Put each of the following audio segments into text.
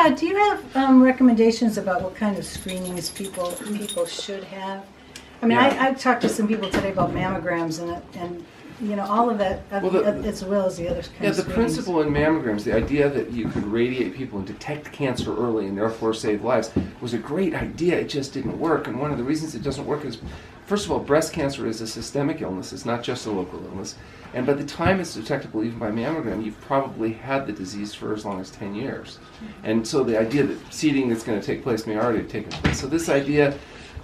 Yeah, do you have recommendations about what kind of screenings people should have? I mean, Yeah. I talked to some people today about mammograms and you know, all of that, as well as the other kind Yeah, of the screenings. principle in mammograms, the idea that you could radiate people and detect cancer early and therefore save lives, was a great idea. It just didn't work. And one of the reasons it doesn't work is, first of all, breast cancer is a systemic illness. It's not just a local illness. And by the time it's detectable even by mammogram, you've probably had the disease for as long as 10 years. And so the idea that seeding that's going to take place may already have taken place. So this idea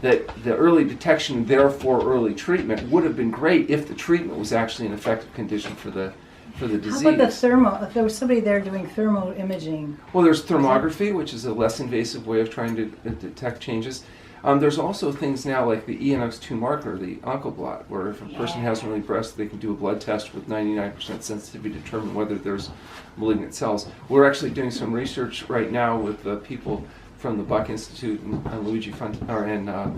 that the early detection, therefore early treatment, would have been great if the treatment was actually an effective condition for the disease. How about the thermo? If there was somebody there doing thermo imaging? Well, there's thermography, which is a less invasive way of trying to detect changes. There's also things now like the ENX2 marker, the ONCOblot, where if a person has early breast, they can do a blood test with 99% sensitivity to determine whether there's malignant cells. We're actually doing some research right now with people from the Buck Institute and Luigi Fontana,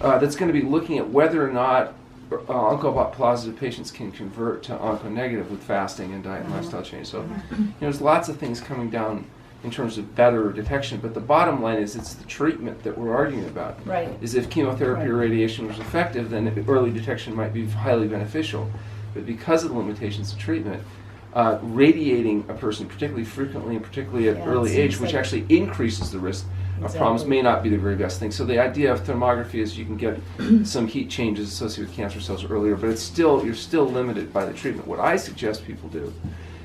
that's going to be looking at whether or not ONCObot positive patients can convert to onco-negative with fasting and diet and lifestyle change. So, there's lots of things coming down in terms of better detection, but the bottom line is it's the treatment that we're arguing about. Right. Is if chemotherapy or radiation was effective, then early detection might be highly beneficial. But because of the limitations of treatment, radiating a person particularly frequently and particularly at early age, which actually increases the risk of problems, may not be the very best thing. So the idea of thermography is you can get some heat changes associated with cancer cells earlier, but you're still limited by the treatment. What I suggest people do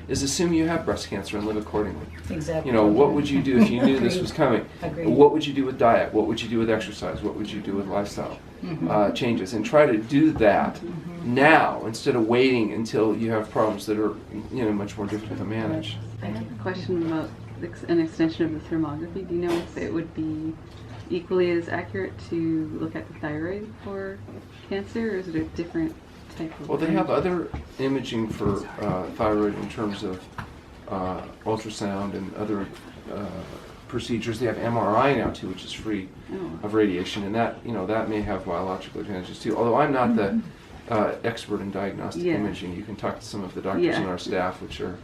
is assume you have breast cancer and live accordingly. Exactly. What would you do if you knew this was coming? Agreed. What would you do with diet? What would you do with exercise? What would you do with lifestyle changes? And try to do that now instead of waiting until you have problems that are much more difficult to manage. I have a question about an extension of the thermography. Do you know if it would be equally as accurate to look at the thyroid for cancer, or is it a different type of? Well, they have other imaging for thyroid in terms of ultrasound and other procedures. They have MRI now too, which is free of radiation, and that may have biological advantages too. Although I'm not the expert in diagnostic imaging, you can talk to some of the doctors on our staff, which are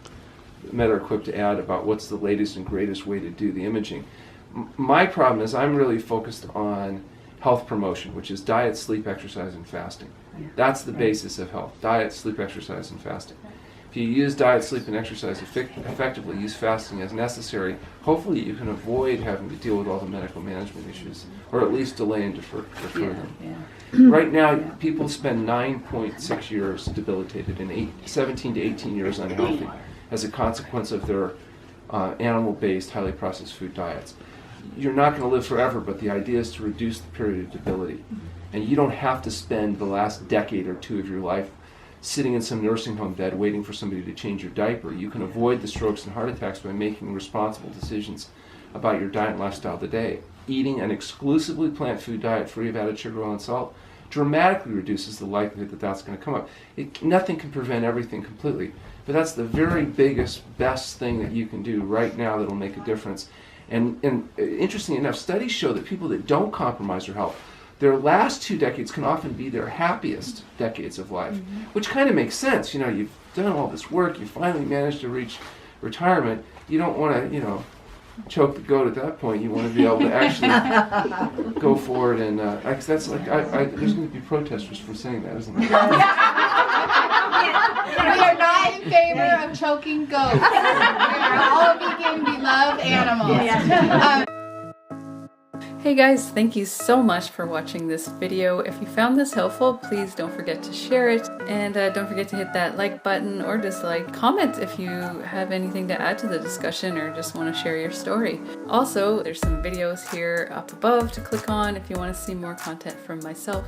better equipped to add about what's the latest and greatest way to do the imaging. My problem is I'm really focused on health promotion, which is diet, sleep, exercise, and fasting. That's the basis of health: diet, sleep, exercise, and fasting. If you use diet, sleep, and exercise effectively, use fasting as necessary, hopefully you can avoid having to deal with all the medical management issues, or at least delay and defer them. Right now, people spend 9.6 years debilitated and 17 to 18 years unhealthy as a consequence of their animal-based, highly processed food diets. You're not going to live forever, but the idea is to reduce the period of debility. And you don't have to spend the last decade or two of your life sitting in some nursing home bed waiting for somebody to change your diaper. You can avoid the strokes and heart attacks by making responsible decisions about your diet and lifestyle today. Eating an exclusively plant food diet free of added sugar, oil, and salt dramatically reduces the likelihood that that's going to come up. Nothing can prevent everything completely, but that's the very biggest, best thing that you can do right now that will make a difference. And interestingly enough, studies show that people that don't compromise their health, their last 2 decades can often be their happiest decades of life, which kind of makes sense. You've done all this work, you finally managed to reach retirement. You don't want to, choke the goat at that point. You want to be able to actually go forward and that's like there's going to be protesters for saying that, isn't there? We are not in favor of choking goats. We are all vegan. We love animals. Hey guys, thank you so much for watching this video. If you found this helpful, please don't forget to share it, and don't forget to hit that like button or dislike. Comment if you have anything to add to the discussion or just want to share your story. Also, there's some videos here up above to click on if you want to see more content from myself.